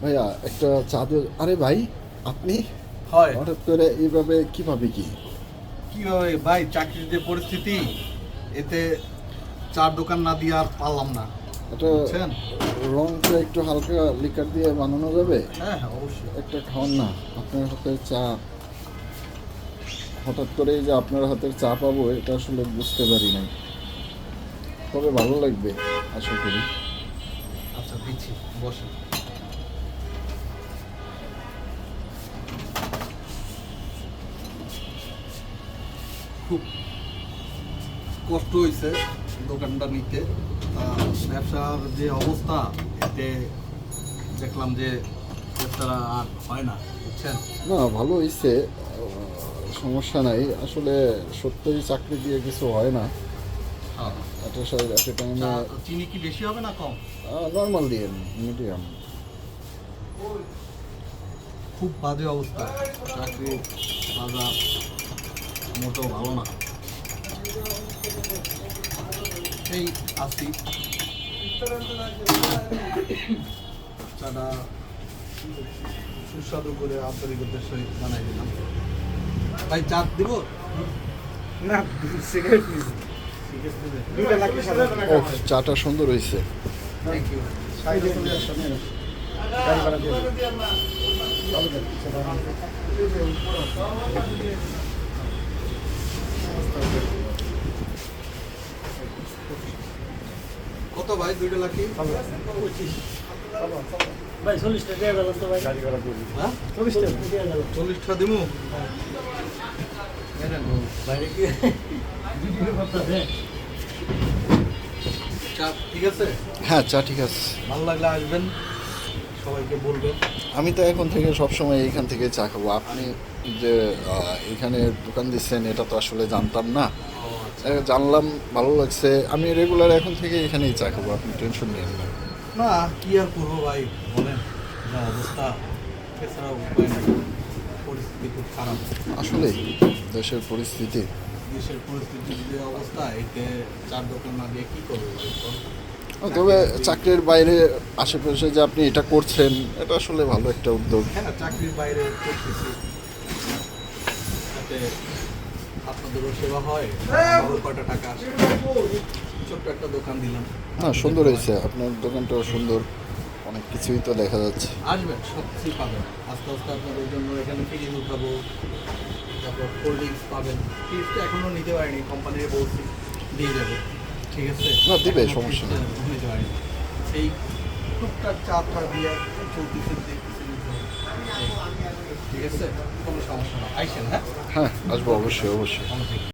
ভাইয়া একটা চা আরে ভাই, আপনি হয় হঠাৎ করে এইভাবে কিভাবে কি? কিভাবে ভাই, চাকরির যে পরিস্থিতি, এতে চার দোকান না দিয়ে আর পারলাম না, এটা বুঝছেন? রংটা একটু হালকা লিকার দিয়ে বানানো যাবে? হ্যাঁ হ্যাঁ, অবশ্যই। একটা খাওয়ান না, আপনার হাতের চা। হঠাৎ করে এই যে আপনার হাতের চা পাবো এটা আসলে বুঝতে পারি নাই, তবে ভালো লাগবে আশা করি। আচ্ছা দিচ্ছি, বসেন। খুব কষ্ট হয়েছে দোকানটা নিতে। ব্যবসার যে অবস্থা, এতে দেখলাম যে ব্যবসাটা আর হয় না, বুঝছেন? না, ভালো হয়েছে, সমস্যা নাই। আসলে সত্যিই চাকরি দিয়ে কিছু হয় না। হ্যাঁ। এটা একটা টাইমে চিনি কি বেশি হবে না কম? নর্মাল দিয়ে মিডিয়াম। খুব বাজে অবস্থা, চাকরি বাজার মোটেও ভালো না। এই আসি চাটা সুস্বাদু করে আন্তরিকতার সহিত বানাই দিলাম। ভাই চা দিব না, সিগারেট নিছি। দুইটা লাগবে সাদা। ও, চাটা সুন্দর হয়েছে। Thank you. গাড়ি ভাড়া দিয়ে দেবো। কত ভাই, দুইটা লাখি? ভাই 40টা দিয়ে গেল তো ভাই। গাড়ি ভাড়া দিয়ে দিবো। হ্যাঁ, 40টা দিয়ে গেল 40টা দিমু। বাইরে কি ভিডিও করতেছে? চা ঠিক আছে? হ্যাঁ, চা ঠিক আছে। ভালো লাগলে আসবেন, সবাইকে বলবেন। আমি তো এখন থেকে সবসময় এইখান থেকে চা খাবো। আপনি যে এখানে দোকান দিচ্ছেন এটা তো আসলে জানতাম না। জানলাম, ভালো লাগছে। আমি রেগুলার এখন থেকে এখানেই চা খাবো, আপনি টেনশন নিন না। না, কি আর করবো ভাই, বলেন যা অবস্থা, এছাড়া উপায় নেই। পরিস্থিতি খুব খারাপ। আসলেই দেশের পরিস্থিতি। দেশের পরিস্থিতির যে অবস্থা, এতে চার দোকান না দিয়ে কী করবো ভাই, বল? তবে চাকরির বাইরে আশেপাশে যে আপনি এটা করছেন এটা আসলে ভালো একটা উদ্যোগ। হ্যাঁ, চাকরির বাইরে করতেছি, যাতে আপনাদেরও সেবা হয়, আমারও কয়টা টাকা আসে। ছোট্ট একটা দোকান দিলাম। না, সুন্দর হয়েছে, আপনার দোকানটাও সুন্দর, অনেক কিছুই তো দেখা যাচ্ছে। আসবেন, সব কিছুই পাবেন। আস্তে আস্তে আপনাদের জন্য এখানে ফ্রিজ উঠাবো, তারপর কোল্ড ড্রিঙ্কস পাবেন। ফ্রিজটা এখনও নিতে পারিনি, কোম্পানির বলছি দিয়ে যাবে, ঠিক আছে? না, দিবে, এখনো সমস্যা নেই। ফ্রিজটা নিতে পারিনি। এই টুকটাক চা টা দিয়ে চলতেছে, দেখতেছে নিতে হবে। ঠিক আছে, কোনো সমস্যা না, আইসেন। হ্যাঁ, হ্যাঁ, আসবো, অবশ্যই অবশ্যই। ভালো থাকবেন।